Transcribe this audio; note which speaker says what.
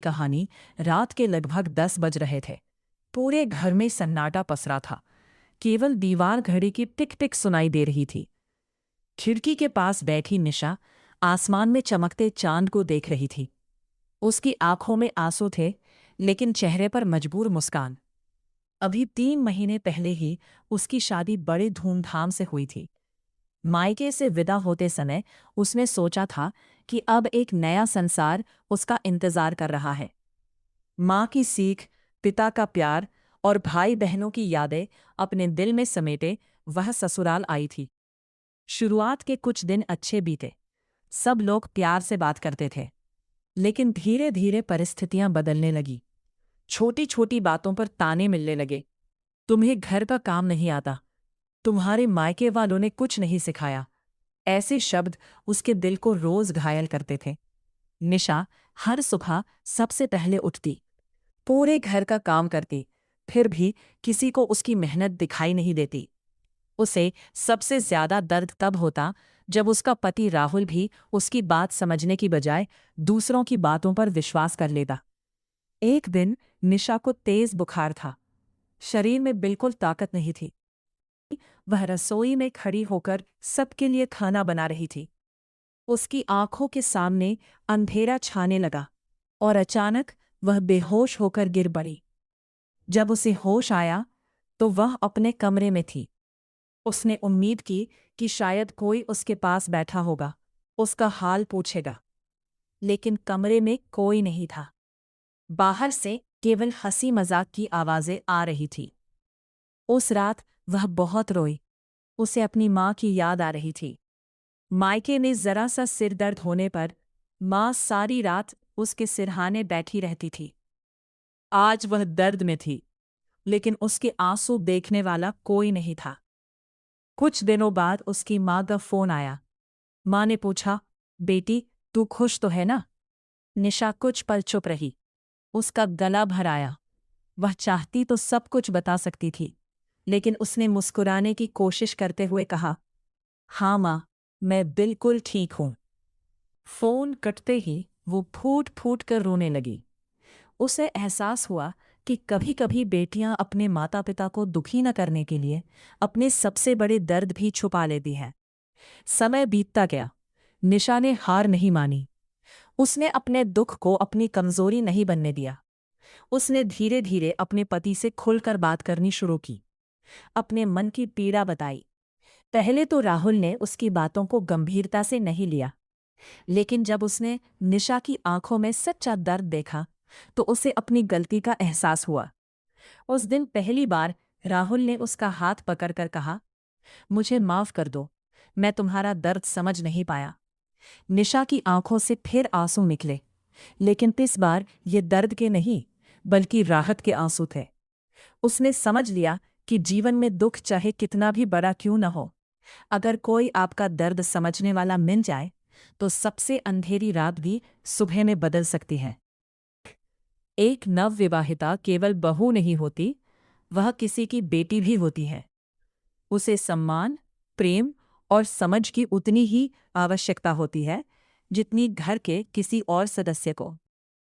Speaker 1: कहानी। रात के लगभग 10 बज रहे थे। पूरे घर में सन्नाटा पसरा था। केवल दीवार घड़ी की टिक टिक सुनाई दे रही थी। खिड़की के पास बैठी निशा आसमान में चमकते चांद को देख रही थी। उसकी आंखों में आंसू थे, लेकिन चेहरे पर मजबूर मुस्कान। अभी 3 महीने पहले ही उसकी शादी बड़े धूमधाम से हुई थी। मायके से विदा होते समय उसने सोचा था कि अब एक नया संसार उसका इंतजार कर रहा है। माँ की सीख, पिता का प्यार और भाई बहनों की यादें अपने दिल में समेटे वह ससुराल आई थी। शुरुआत के कुछ दिन अच्छे बीते। सब लोग प्यार से बात करते थे, लेकिन धीरे धीरे परिस्थितियां बदलने लगी। छोटी छोटी बातों पर ताने मिलने लगे। तुम्हें घर का काम नहीं आता, तुम्हारे मायके वालों ने कुछ नहीं सिखाया। ऐसे शब्द उसके दिल को रोज घायल करते थे। निशा हर सुबह सबसे पहले उठती, पूरे घर का काम करती, फिर भी किसी को उसकी मेहनत दिखाई नहीं देती। उसे सबसे ज्यादा दर्द तब होता जब उसका पति राहुल भी उसकी बात समझने की बजाय दूसरों की बातों पर विश्वास कर लेता। एक दिन निशा को तेज बुखार था। शरीर में बिल्कुल ताकत नहीं थी। वह रसोई में खड़ी होकर सबके लिए खाना बना रही थी। उसकी आंखों के सामने अंधेरा छाने लगा और अचानक वह बेहोश होकर गिर पड़ी। जब उसे होश आया तो वह अपने कमरे में थी। उसने उम्मीद की कि शायद कोई उसके पास बैठा होगा, उसका हाल पूछेगा, लेकिन कमरे में कोई नहीं था। बाहर से केवल हंसी मजाक की आवाजें आ रही थी। उस रात वह बहुत रोई। उसे अपनी माँ की याद आ रही थी। मायके में जरा सा सिर दर्द होने पर माँ सारी रात उसके सिरहाने बैठी रहती थी। आज वह दर्द में थी, लेकिन उसके आंसू देखने वाला कोई नहीं था। कुछ दिनों बाद उसकी माँ का फोन आया। माँ ने पूछा, बेटी तू खुश तो है ना? निशा कुछ पल चुप रही। उसका गला भर आया। वह चाहती तो सब कुछ बता सकती थी, लेकिन उसने मुस्कुराने की कोशिश करते हुए कहा, हाँ माँ, मैं बिल्कुल ठीक हूँ। फोन कटते ही वो फूट फूट कर रोने लगी। उसे एहसास हुआ कि कभी-कभी बेटियां अपने माता-पिता को दुखी न करने के लिए अपने सबसे बड़े दर्द भी छुपा लेती हैं। समय बीतता गया। निशा ने हार नहीं मानी। उसने अपने दुख को अपनी कमजोरी नहीं बनने दिया। उसने धीरे धीरे अपने पति से खुलकर बात करनी शुरू की, अपने मन की पीड़ा बताई। पहले तो राहुल ने उसकी बातों को गंभीरता से नहीं लिया, लेकिन जब उसने निशा की आंखों में सच्चा दर्द देखा तो उसे अपनी गलती का एहसास हुआ। उस दिन पहली बार राहुल ने उसका हाथ पकड़कर कहा, मुझे माफ कर दो, मैं तुम्हारा दर्द समझ नहीं पाया। निशा की आंखों से फिर आंसू निकले, लेकिन इस बार ये दर्द के नहीं, बल्कि राहत के आंसू थे। उसने समझ लिया कि जीवन में दुख चाहे कितना भी बड़ा क्यों न हो, अगर कोई आपका दर्द समझने वाला मिल जाए तो सबसे अंधेरी रात भी सुबह में बदल सकती है। एक नवविवाहिता केवल बहू नहीं होती, वह किसी की बेटी भी होती है। उसे सम्मान, प्रेम और समझ की उतनी ही आवश्यकता होती है जितनी घर के किसी और सदस्य को।